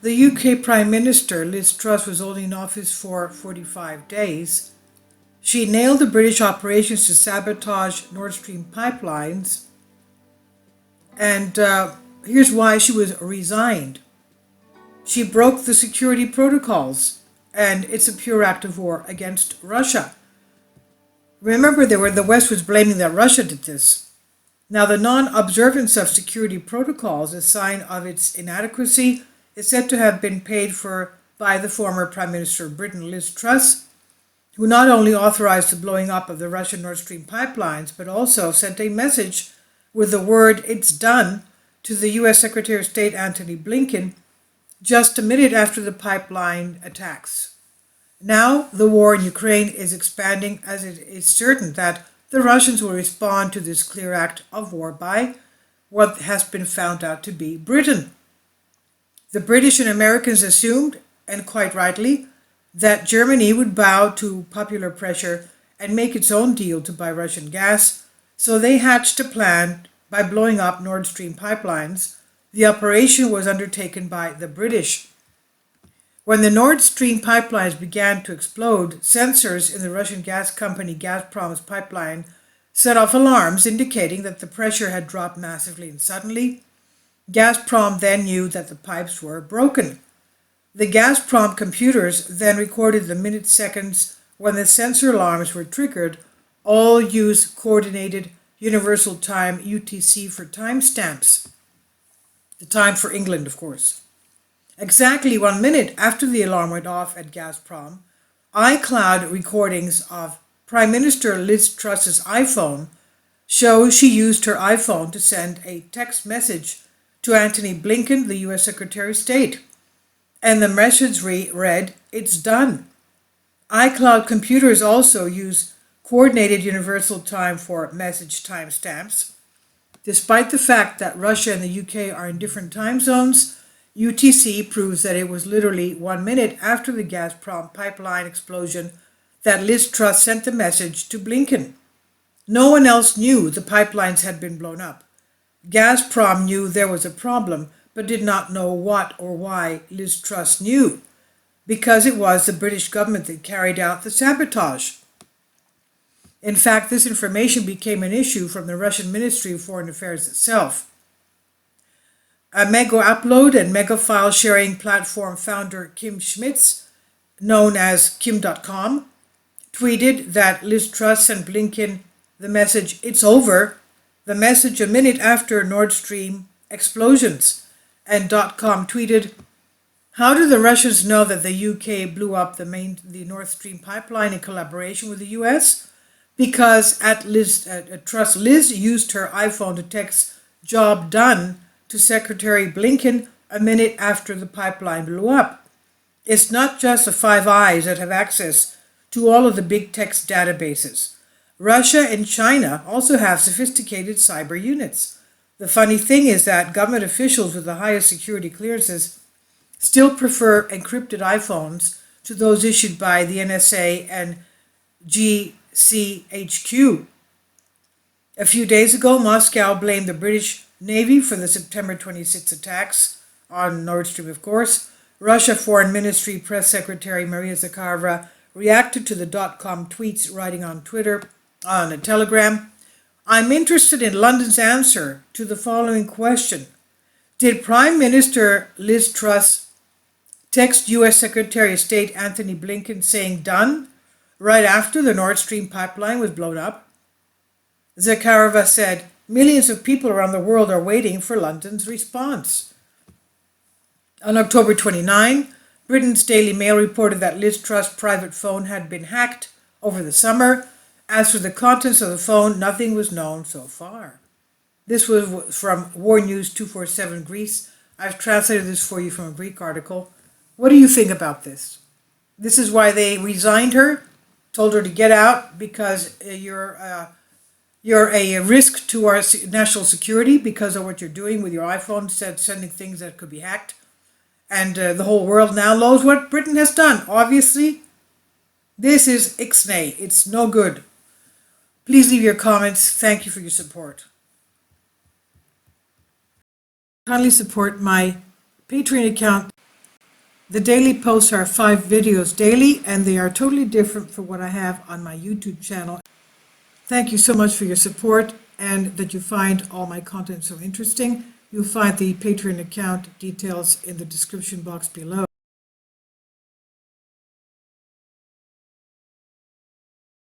The UK Prime Minister, Liz Truss, was only in office for 45 days. She nailed the British operations to sabotage Nord Stream pipelines, and here's why she was resigned. She broke the security protocols, and it's a pure act of war against Russia. Remember, the West was blaming that Russia did this. Now, the non-observance of security protocols, a sign of its inadequacy, is said to have been paid for by the former Prime Minister of Britain, Liz Truss, who not only authorized the blowing up of the Russian Nord Stream pipelines, but also sent a message with the word "it's done" to the U.S. Secretary of State Antony Blinken just a minute after the pipeline attacks. Now, the war in Ukraine is expanding, as it is certain that the Russians will respond to this clear act of war by what has been found out to be Britain. The British and Americans assumed, and quite rightly, that Germany would bow to popular pressure and make its own deal to buy Russian gas, so they hatched a plan by blowing up Nord Stream pipelines. The operation was undertaken by the British. When the Nord Stream pipelines began to explode, sensors in the Russian gas company Gazprom's pipeline set off alarms indicating that the pressure had dropped massively and suddenly. Gazprom then knew that the pipes were broken. The Gazprom computers then recorded the minute seconds when the sensor alarms were triggered. All use coordinated universal time UTC for timestamps. The time for England, of course. Exactly 1 minute after the alarm went off at Gazprom, iCloud recordings of Prime Minister Liz Truss's iPhone show she used her iPhone to send a text message to Antony Blinken, the U.S. Secretary of State. And the message read, "It's done." iCloud computers also use coordinated universal time for message timestamps. Despite the fact that Russia and the UK are in different time zones, UTC proves that it was literally 1 minute after the Gazprom pipeline explosion that Liz Truss sent the message to Blinken. No one else knew the pipelines had been blown up. Gazprom knew there was a problem, but did not know what or why Liz Truss knew, because it was the British government that carried out the sabotage. In fact, this information became an issue from the Russian Ministry of Foreign Affairs itself. A mega upload and mega file sharing platform founder Kim Schmitz, known as Kim.com, tweeted that Liz Truss sent Blinken the message "It's over," the message a minute after Nord Stream explosions, and .com tweeted, "How do the Russians know that the UK blew up the Nord Stream pipeline in collaboration with the US? Because at Truss, Liz used her iPhone to text 'job done' to Secretary Blinken a minute after the pipeline blew up. It's not just the Five Eyes that have access to all of the big text databases. Russia and China also have sophisticated cyber units. The funny thing is that government officials with the highest security clearances still prefer encrypted iPhones to those issued by the NSA and GCHQ. A few days ago, Moscow blamed the British Navy for the September 26 attacks on Nord Stream, of course. Russia Foreign Ministry Press Secretary Maria Zakharova reacted to the .com tweets, writing on Twitter, on a Telegram, "I'm interested in London's answer to the following question. Did Prime Minister Liz Truss text U.S. Secretary of State Antony Blinken saying 'done' right after the Nord Stream pipeline was blown up?" Zakharova said, "Millions of people around the world are waiting for London's response." On October 29, Britain's Daily Mail reported that Liz Truss' private phone had been hacked over the summer. As for the contents of the phone, nothing was known so far. This was from War News 247 Greece. I've translated this for you from a Greek article. What do you think about this? This is why they resigned her, told her to get out because you're a risk to our national security because of what you're doing with your iPhone, sending things that could be hacked. And the whole world now knows what Britain has done. Obviously, this is ixnay. It's no good. Please leave your comments. Thank you for your support. Kindly support my Patreon account The daily posts are 5 videos daily, and they are totally different from what I have on my YouTube channel. Thank you so much for your support and that you find all my content so interesting. You'll find the Patreon account details in the description box below.